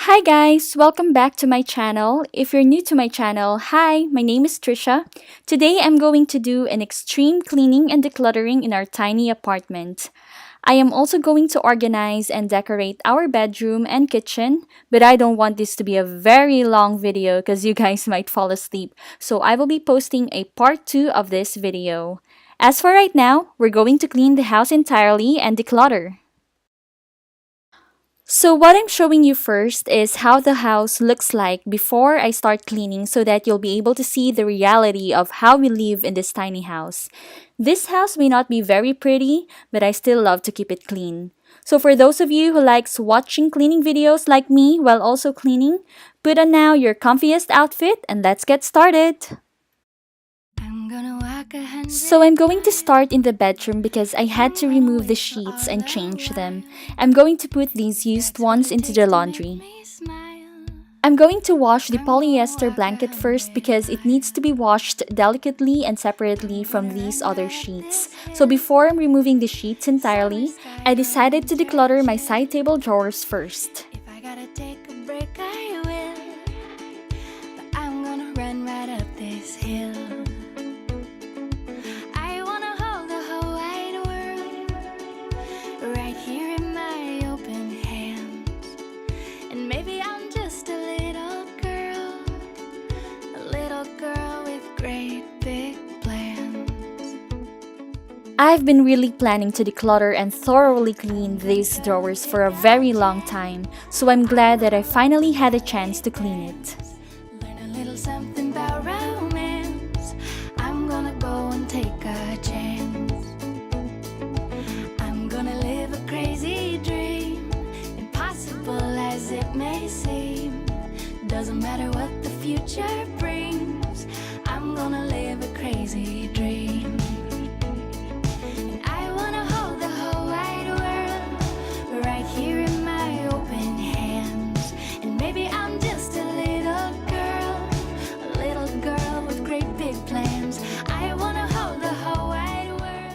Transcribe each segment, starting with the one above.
Hi guys, welcome back to my channel. If you're new to my channel, hi, my name is Trisha. Today I'm going to do an extreme cleaning and decluttering in our tiny apartment. I am also going to organize and decorate our bedroom and kitchen, but I don't want this to be a very long video because you guys might fall asleep. So I will be posting a part 2 of this video. As for right now, we're going to clean the house entirely and declutter. So what I'm showing you first is how the house looks like before I start cleaning so that you'll be able to see the reality of how we live in this tiny house. This house may not be very pretty, but I still love to keep it clean. So for those of you who likes watching cleaning videos like me while also cleaning, put on now your comfiest outfit and let's get started. So I'm going to start in the bedroom because I had to remove the sheets and change them. I'm going to put these used ones into the laundry. I'm going to wash the polyester blanket first because it needs to be washed delicately and separately from these other sheets. So before I'm removing the sheets entirely, I decided to declutter my side table drawers first. If I gotta take a break, I will. But I'm gonna run right up this hill. I wanna hold the whole wide world right here in my open hands. And maybe I'm just a little girl with great big plans. I've been really planning to declutter and thoroughly clean these drawers for a very long time, so I'm glad that I finally had a chance to clean it. Learn a little something about romance. I'm gonna go and take a chance. I'm gonna live a crazy dream, impossible as it may seem. Doesn't matter what the future brings, I'm gonna live a crazy dream. And I wanna hold the whole wide world right here in my open hands. And maybe I'm just a little girl with great big plans. I wanna hold the whole wide world.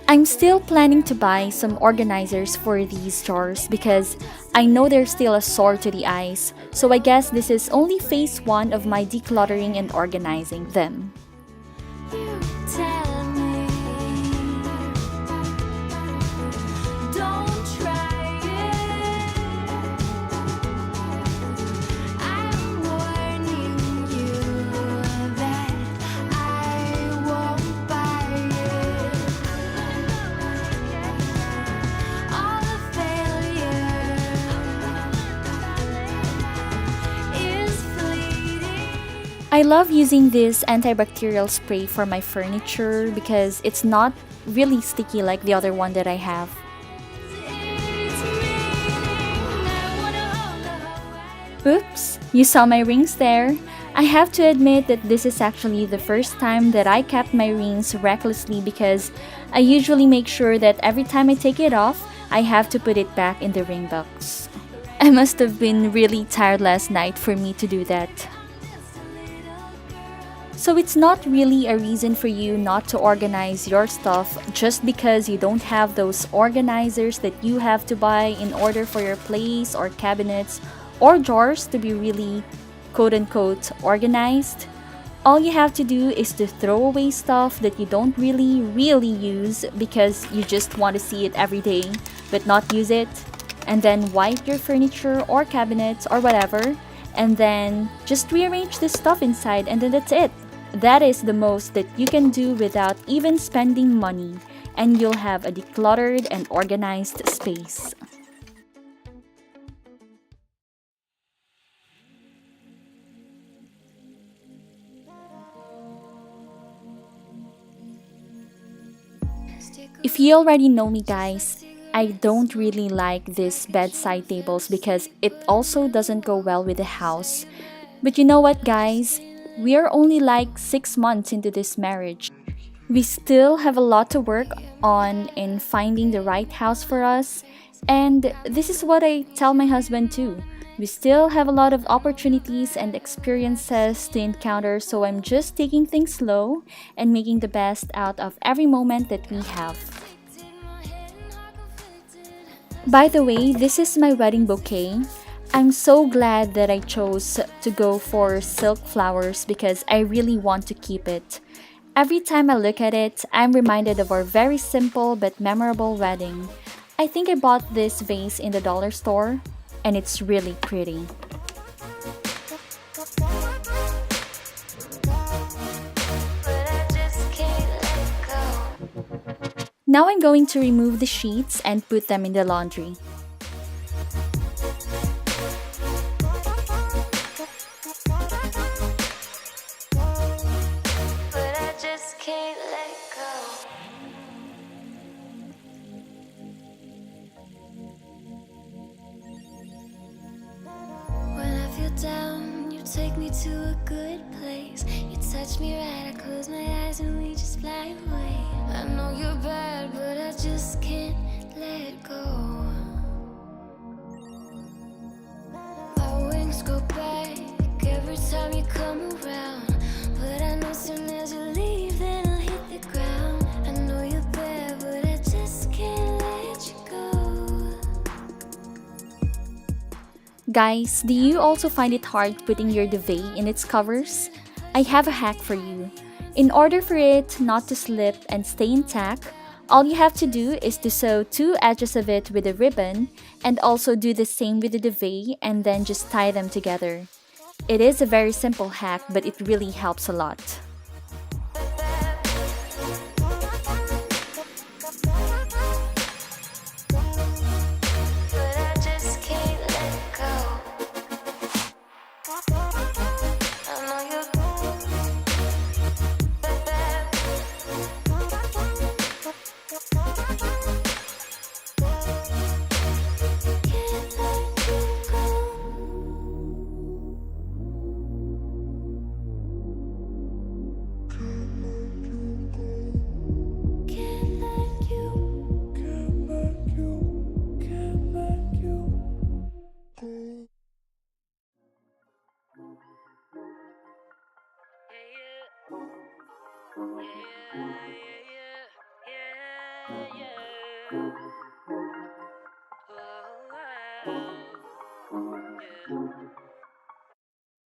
I'm still planning to buy some organizers for these drawers because I know they're still a sore to the eyes, so I guess this is only phase 1 of my decluttering and organizing them. You tell me, don't try it. I'm warning you that I won't buy it. All the failure is fleeting. I love using this antibacterial spray for my furniture because it's not really sticky like the other one that I have. Oops, you saw my rings there. I have to admit that this is actually the first time that I kept my rings recklessly because I usually make sure that every time I take it off, I have to put it back in the ring box. I must have been really tired last night for me to do that. So it's not really a reason for you not to organize your stuff just because you don't have those organizers that you have to buy in order for your place or cabinets or drawers to be really quote-unquote organized. All you have to do is to throw away stuff that you don't really use because you just want to see it every day but not use it, and then wipe your furniture or cabinets or whatever, and then just rearrange the stuff inside, and then that's it. That is the most that you can do without even spending money, and you'll have a decluttered and organized space. If you already know me, guys, I don't really like these bedside tables because it also doesn't go well with the house. But you know what, guys? We are only like 6 months into this marriage. We still have a lot to work on in finding the right house for us, and this is what I tell my husband too. We still have a lot of opportunities and experiences to encounter, so I'm just taking things slow and making the best out of every moment that we have. By the way, this is my wedding bouquet. I'm so glad that I chose to go for silk flowers because I really want to keep it. Every time I look at it, I'm reminded of our very simple but memorable wedding. I think I bought this vase in the dollar store, and it's really pretty. But I just can't let go. Now I'm going to remove the sheets and put them in the laundry. But I just can't let go. When I feel down, you take me to a good place. You touch me right, I close my eyes and we just fly away. I know you're bad, but I just can't let go. My wings go back every time you come around. But I know soon as you leave, then I'll hit the ground. I know you're bad, but I just can't let you go. Guys, do you also find it hard putting your duvet in its covers? I have a hack for you. In order for it not to slip and stay intact, all you have to do is to sew two edges of it with a ribbon and also do the same with the duvet and then just tie them together. It is a very simple hack, but it really helps a lot. But I just can't let go. I know you're can't let you go. Can't let you.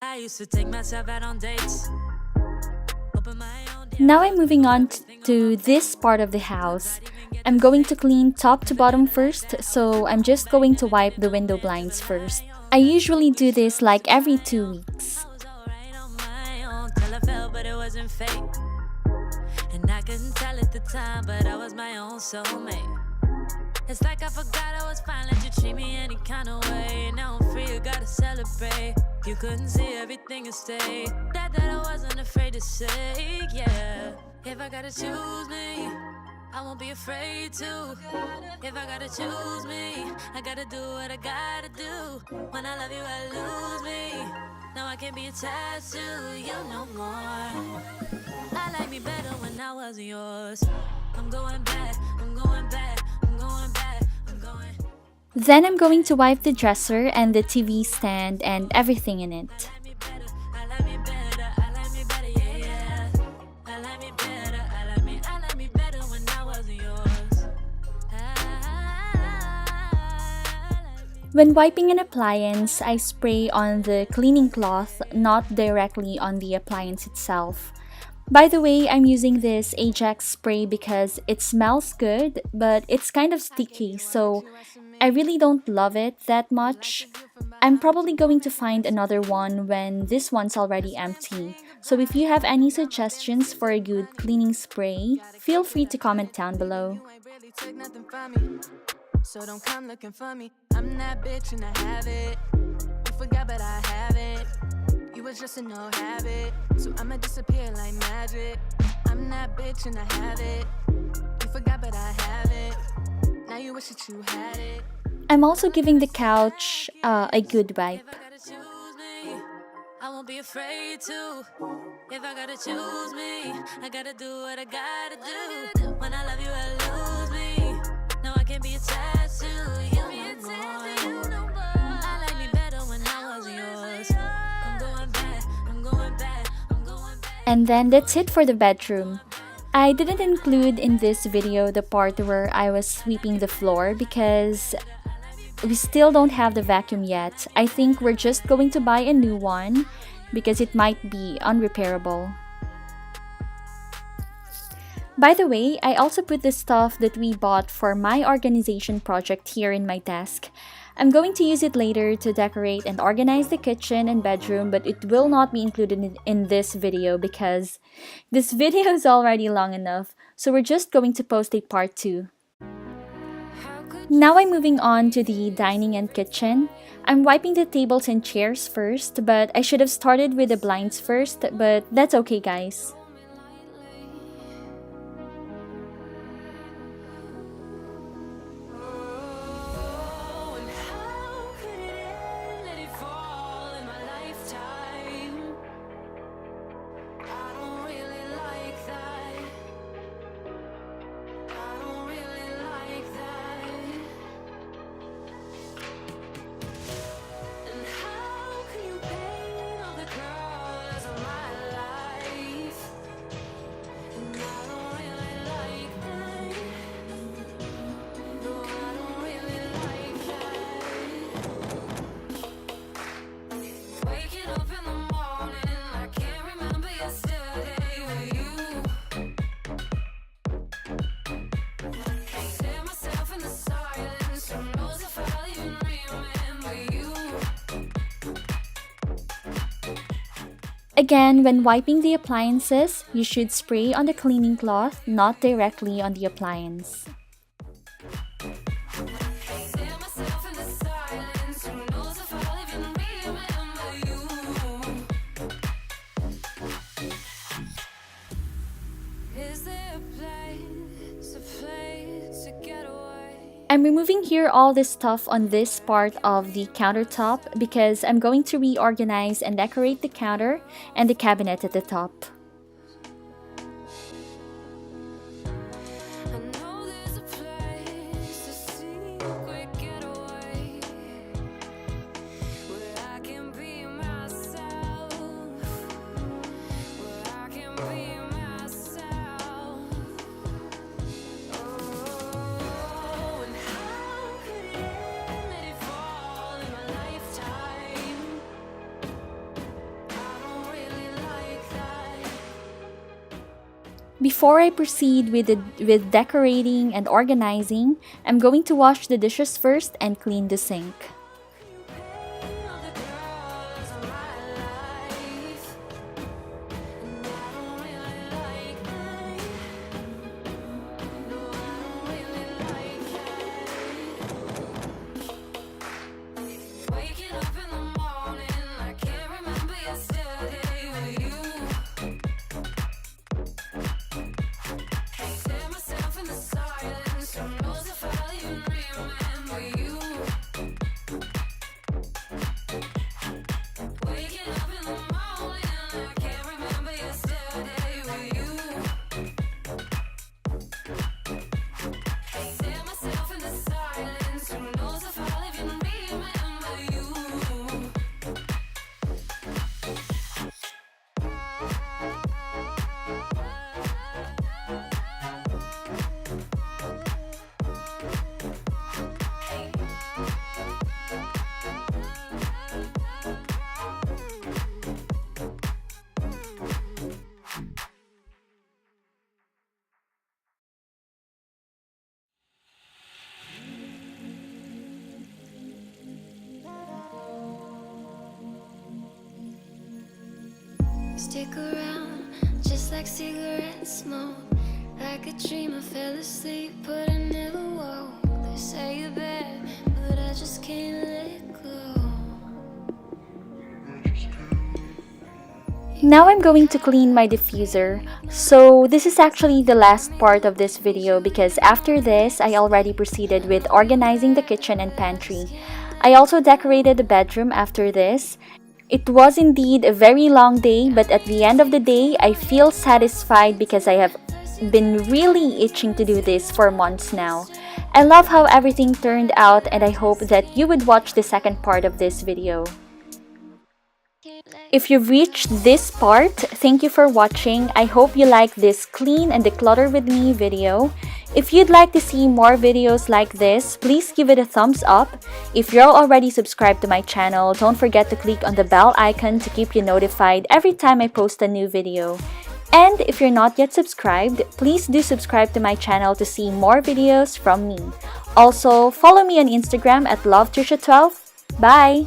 I used to take myself out on dates. Open my own damn Now I'm moving on to this part of the house. I'm going to clean top to bottom first, so I'm just going to wipe the window blinds first. I usually do this like every 2 weeks. I was alright on my own till I fell, but it wasn't fake. And I couldn't tell at the time, but I was my own soulmate. It's like I forgot I was fine, let you treat me any kind of way. Now I'm free, you gotta celebrate. You couldn't see everything and stay. That I wasn't afraid to say, yeah. If I gotta choose me, I won't be afraid to. If I gotta choose me, I gotta do what I gotta do. When I love you, I lose me. Now I can't be attached to you no more. I like me better when I wasn't yours. I'm going back, I'm going back, I'm going back, I'm going. Then I'm going to wipe the dresser and the TV stand and everything in it. I like me better, I like me better, yeah, yeah. I like me better, I like me better when I wasn't yours. When wiping an appliance, I spray on the cleaning cloth, not directly on the appliance itself. By the way, I'm using this Ajax spray because it smells good, but it's kind of sticky, so I really don't love it that much. I'm probably going to find another one when this one's already empty. So if you have any suggestions for a good cleaning spray, feel free to comment down below. You ain't really took nothing from me, so don't come looking for me. I'm that bitch and I have it. You forgot, but I have it. You was just a no habit, so I'ma disappear like magic. I'm that bitch and I have it. You forgot, but I have it. Now you wish that you had it. I'm also giving the couch a good wipe. If I gotta choose me, I won't be afraid to. If I gotta choose me, I gotta do what I gotta do. When I love you, I lose me. No, I can't be attached to you no more. I like me better when I wasn't yours. I'm going back, I'm going back, I'm going back. And then that's it for the bedroom. I didn't include in this video the part where I was sweeping the floor because we still don't have the vacuum yet. I think we're just going to buy a new one because it might be unrepairable. By the way, I also put the stuff that we bought for my organization project here in my desk. I'm going to use it later to decorate and organize the kitchen and bedroom, but it will not be included in this video because this video is already long enough, so we're just going to post a part 2. Now I'm moving on to the dining and kitchen. I'm wiping the tables and chairs first, but I should have started with the blinds first, but that's okay, guys. Again, when wiping the appliances, you should spray on the cleaning cloth, not directly on the appliance. I'm removing here all this stuff on this part of the countertop because I'm going to reorganize and decorate the counter and the cabinet at the top. Before I proceed with decorating and organizing, I'm going to wash the dishes first and clean the sink. Stick around, just like cigarette smoke. Like a dream, I fell asleep, but I never woke. They say you're bad, but I just can't let go. Now I'm going to clean my diffuser. So this is actually the last part of this video because after this, I already proceeded with organizing the kitchen and pantry. I also decorated the bedroom after this. It was indeed a very long day, but at the end of the day, I feel satisfied because I have been really itching to do this for months now. I love how everything turned out, and I hope that you would watch the second part of this video. If you've reached this part, thank you for watching. I hope you like this clean and declutter with me video. If you'd like to see more videos like this, please give it a thumbs up. If you're already subscribed to my channel, don't forget to click on the bell icon to keep you notified every time I post a new video. And if you're not yet subscribed, please do subscribe to my channel to see more videos from me. Also, follow me on Instagram at LoveTrisha12. Bye!